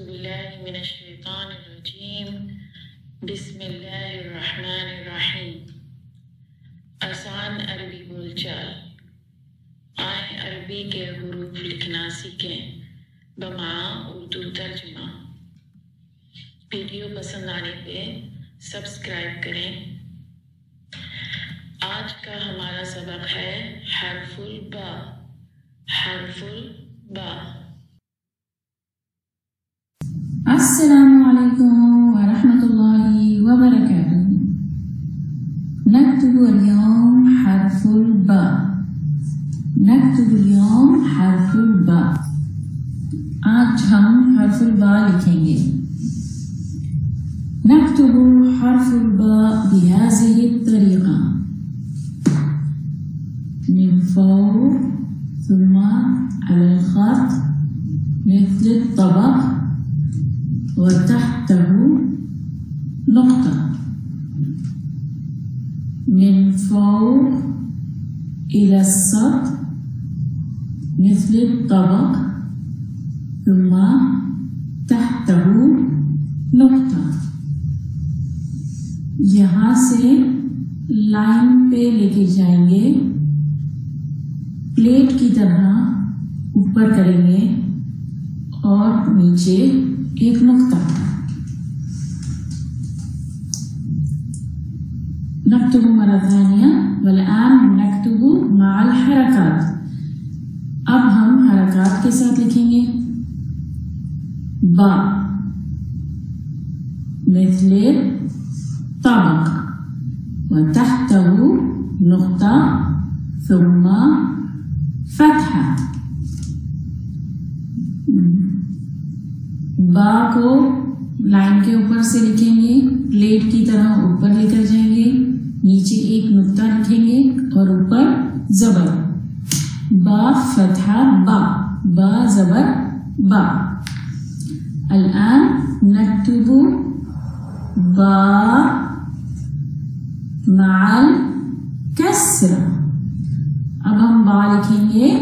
باللہ من الشیطان الرجیم بسم اللہ الرحمن الرحیم۔ آسان عربی بول چال، آئیں عربی کے حروف لکھنا سیکھیں بما اردو ترجمہ۔ ویڈیو پسند آنے پہ سبسکرائب کریں۔ آج کا ہمارا سبق ہے حرف البا۔ حرف البا۔ السلام علیکم ورحمۃ اللہ وبرکاتہ۔ نكتب اليوم حرف الباء۔ نكتب اليوم حرف الباء۔ آج ہم حرف الباء لکھیں گے۔ نكتب حرف الباء بهذه الطريقة، من فوق ثم على الخط مثل الطبق وتحته نقطة، من فوق إلى السطح مثل الطبق ثم تحته نقطة۔ یہاں سے لائن پہ لے کے جائیں گے، پلیٹ کی طرح اوپر کریں گے اور نیچے ایک نقطہ۔ نكتب مرة ثانية والآن نكتب مع الحركات۔ اب ہم حرکات کے ساتھ لکھیں گے۔ با مثل طبق وتحته نقطة ثم فتحة۔ با کو لائن کے اوپر سے لکھیں گے، پلیٹ کی طرح اوپر لے کر جائیں گے، نیچے ایک نقطہ لکھیں گے اور اوپر زبر۔ با فتحہ با، با زبر با۔ الآن نكتب با مع الکسرہ۔ اب ہم با لکھیں گے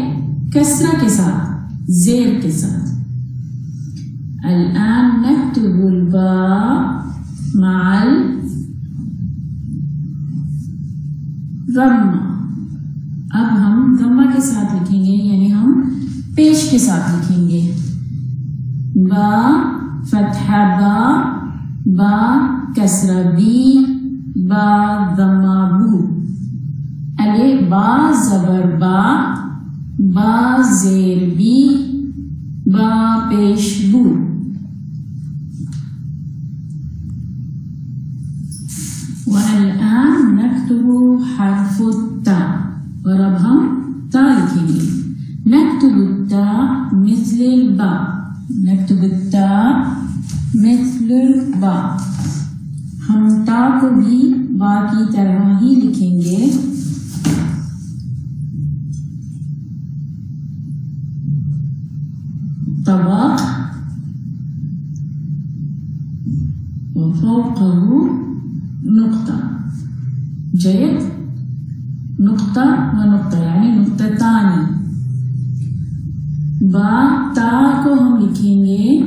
کسرہ کے ساتھ، زیر کے ساتھ۔ الآن نكتب الباء مع الضمہ۔ اب ہم ضمہ کے ساتھ لکھیں گے، یعنی ہم پیش کے ساتھ لکھیں گے۔ با فتحہ با، با کسرہ بی، با ضمہ بو۔ الے با زبر با، با زیر بی، با پیش بو۔ والآن نكتب حرف التاء، اور اب ہم تا لکھیں گے۔ نكتب التاء مثل الباء۔ نكتب التاء مثل الباء۔ ہم تا کو بھی با کی طرح ہی لکھیں گے۔ طبق وفوقه نقطة، جيد؟ نقطة ونقطة یعنی نقطتان۔ با تا کو ہم لکھیں گے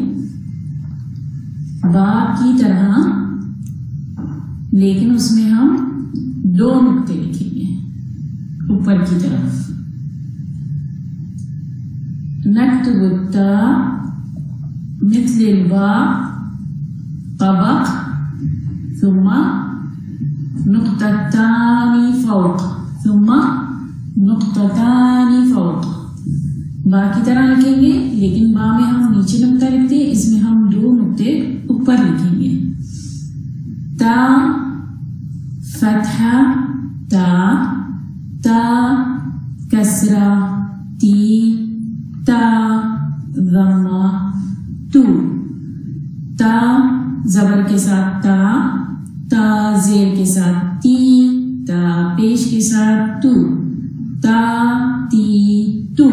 با کی طرح، لیکن اس میں ہم دو نقطے لکھیں گے اوپر کی طرف۔ نكتب التاء مثل الباء طبق ثم نقطتان فوق ثم نقطتان فوق۔ با کی طرح لکھیں گے، لیکن با میں ہم نیچے نقطہ لکھتے ہیں، اس میں ہم دو نقطے اوپر لکھیں گے۔ تا فتحہ تا، تا کسرہ تی، تا ضمہ تو۔ تا زبر کے ساتھ تا، تا زیر کے ساتھ تی، تا پیش کے ساتھ تو، تا تی تو۔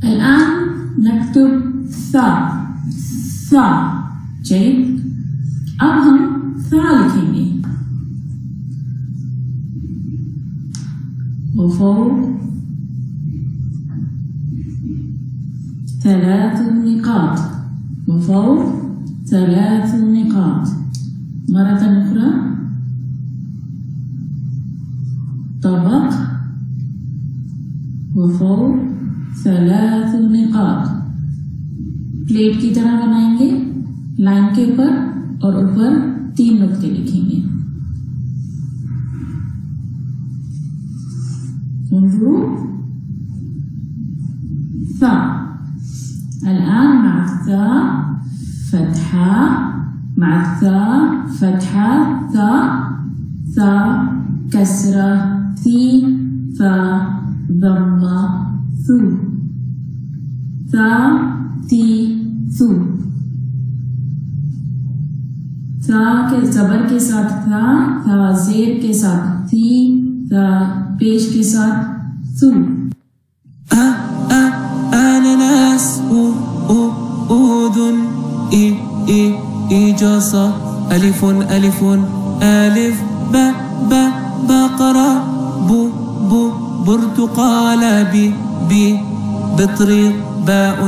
الآن نكتب ثا۔ ثا، جيد؟ اب ہم ثا لکھیں گے۔ وفوق ثلاث نقاط وفوق 3 نقاط. مرة أخرى طبق وفوق 3 نقاط. پلیٹ کی طرح بنائیں گے, لائن کے اوپر اور اوپر 3 نقطے لکھیں گے. انظروا ثا. الآن مع الثاء فتحة, مع الثاء فتحة ثا, ثا كسرة ثي, ثا ضمة ثو, ثا ثي ثو. ثا کے زبر کے ساتھ تھا, ثا زیر کے ساتھ تھی, ثا پیش کے ساتھ ثو. اناناس اذن اجاصة الف الف الف بقرة برتقال بطريق باء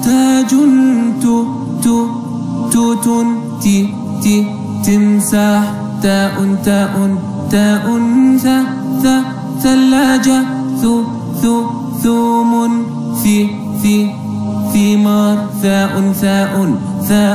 تاج توت تمساح تاء ثلاجة ثوم ثمار ثاء